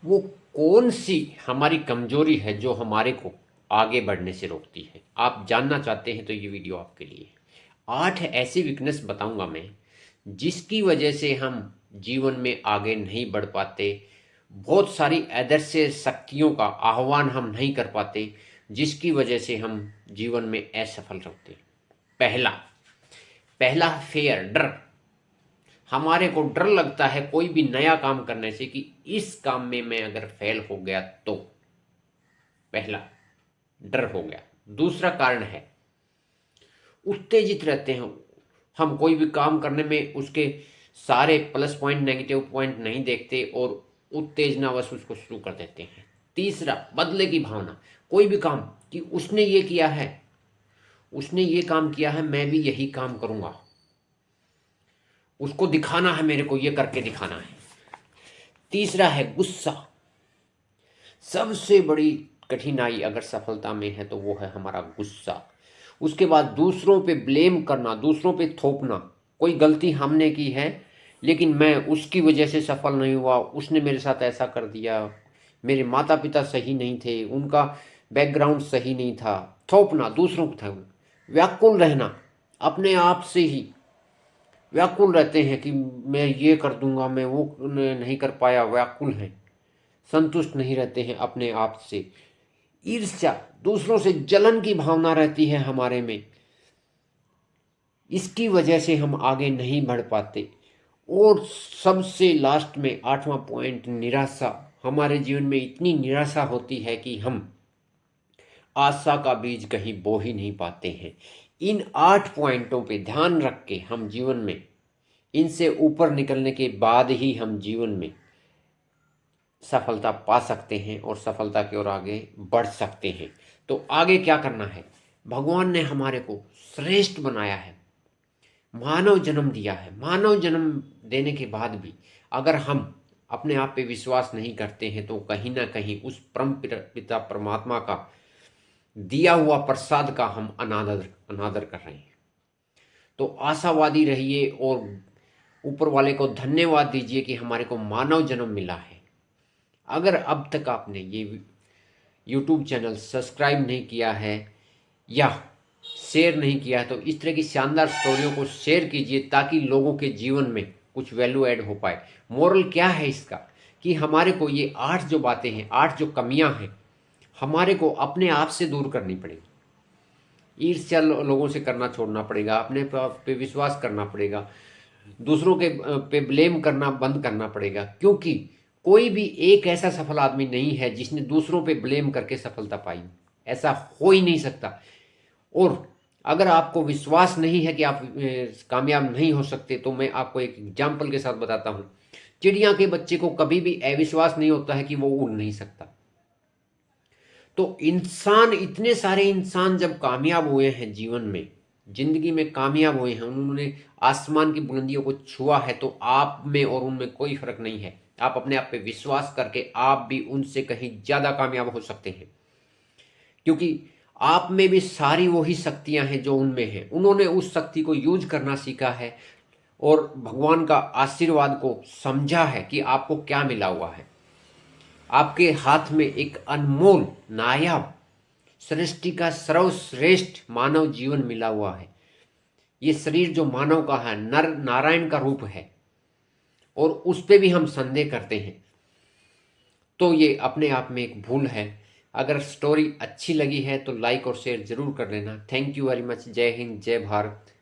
वो कौन सी हमारी कमजोरी है जो हमारे को आगे बढ़ने से रोकती है। आप जानना चाहते हैं तो ये वीडियो आपके लिए। 8 ऐसी वीकनेस बताऊंगा मैं जिसकी वजह से हम जीवन में आगे नहीं बढ़ पाते। बहुत सारी अदृश्य शक्तियों का आह्वान हम नहीं कर पाते जिसकी वजह से हम जीवन में असफल होते। पहला पहला फेयर, डर। हमारे को डर लगता है कोई भी नया काम करने से कि इस काम में मैं अगर फेल हो गया तो। पहला डर हो गया। दूसरा कारण है उत्तेजित रहते हैं हम, कोई भी काम करने में उसके सारे प्लस पॉइंट नेगेटिव पॉइंट नहीं देखते और उत्तेजनावश उसको शुरू कर देते हैं। तीसरा बदले की भावना। कोई भी काम कि उसने ये किया है, उसने ये काम किया है, मैं भी यही काम करूंगा, उसको दिखाना है, मेरे को ये करके दिखाना है। तीसरा है गुस्सा। सबसे बड़ी कठिनाई अगर सफलता में है तो वो है हमारा गुस्सा। उसके बाद दूसरों पे ब्लेम करना, दूसरों पे थोपना। कोई गलती हमने की है लेकिन मैं उसकी वजह से सफल नहीं हुआ, उसने मेरे साथ ऐसा कर दिया, मेरे माता पिता सही नहीं थे, उनका बैकग्राउंड सही नहीं था। थोपना, दूसरों को थोपना। व्याकुल रहना, अपने आप से ही व्याकुल रहते हैं कि मैं ये कर दूंगा, मैं वो नहीं कर पाया, व्याकुल हैं, संतुष्ट नहीं रहते हैं अपने आप से। ईर्ष्या, दूसरों से जलन की भावना रहती है हमारे में, इसकी वजह से हम आगे नहीं बढ़ पाते। और सबसे लास्ट में 8वां पॉइंट, निराशा। हमारे जीवन में इतनी निराशा होती है कि हम आशा का बीज कहीं बो ही नहीं पाते हैं। इन 8 पॉइंटों पे ध्यान रख के हम जीवन में इनसे ऊपर निकलने के बाद ही हम जीवन में सफलता पा सकते हैं और सफलता की ओर आगे बढ़ सकते हैं। तो आगे क्या करना है? भगवान ने हमारे को श्रेष्ठ बनाया है, मानव जन्म दिया है। मानव जन्म देने के बाद भी अगर हम अपने आप पे विश्वास नहीं करते हैं तो कहीं ना कहीं उस परम पिता परमात्मा का दिया हुआ प्रसाद का हम अनादर अनादर कर रहे हैं। तो आशावादी रहिए और ऊपर वाले को धन्यवाद दीजिए कि हमारे को मानव जन्म मिला है। अगर अब तक आपने ये यूट्यूब चैनल सब्सक्राइब नहीं किया है या शेयर नहीं किया है तो इस तरह की शानदार स्टोरियों को शेयर कीजिए ताकि लोगों के जीवन में कुछ वैल्यू ऐड हो पाए। मोरल क्या है इसका कि हमारे को ये 8 जो बातें हैं, 8 जो कमियां हैं, हमारे को अपने आप से दूर करनी पड़ेगी। ईर्ष्या लोगों से करना छोड़ना पड़ेगा, अपने पे विश्वास करना पड़ेगा, दूसरों के पे ब्लेम करना बंद करना पड़ेगा। क्योंकि कोई भी एक ऐसा सफल आदमी नहीं है जिसने दूसरों पे ब्लेम करके सफलता पाई, ऐसा हो ही नहीं सकता। और अगर आपको विश्वास नहीं है कि आप कामयाब नहीं हो सकते तो मैं आपको एक एग्जाम्पल के साथ बताता हूँ। चिड़िया के बच्चे को कभी भी अविश्वास नहीं होता है कि वो उड़ नहीं सकता। तो इंसान, इतने सारे इंसान जब कामयाब हुए हैं जीवन में, जिंदगी में कामयाब हुए हैं, उन्होंने आसमान की बुलंदियों को छुआ है, तो आप में और उनमें कोई फर्क नहीं है। आप अपने आप पे विश्वास करके आप भी उनसे कहीं ज्यादा कामयाब हो सकते हैं। क्योंकि आप में भी सारी वही शक्तियां हैं जो उनमें हैं। उन्होंने उस शक्ति को यूज करना सीखा है और भगवान का आशीर्वाद को समझा है कि आपको क्या मिला हुआ है। आपके हाथ में एक अनमोल नायाब सृष्टि का सर्वश्रेष्ठ मानव जीवन मिला हुआ है। ये शरीर जो मानव का है, नर नारायण का रूप है, और उस पे भी हम संदेह करते हैं, तो ये अपने आप में एक भूल है। अगर स्टोरी अच्छी लगी है तो लाइक और शेयर जरूर कर लेना। Thank you very much. जय हिंद, जय भारत।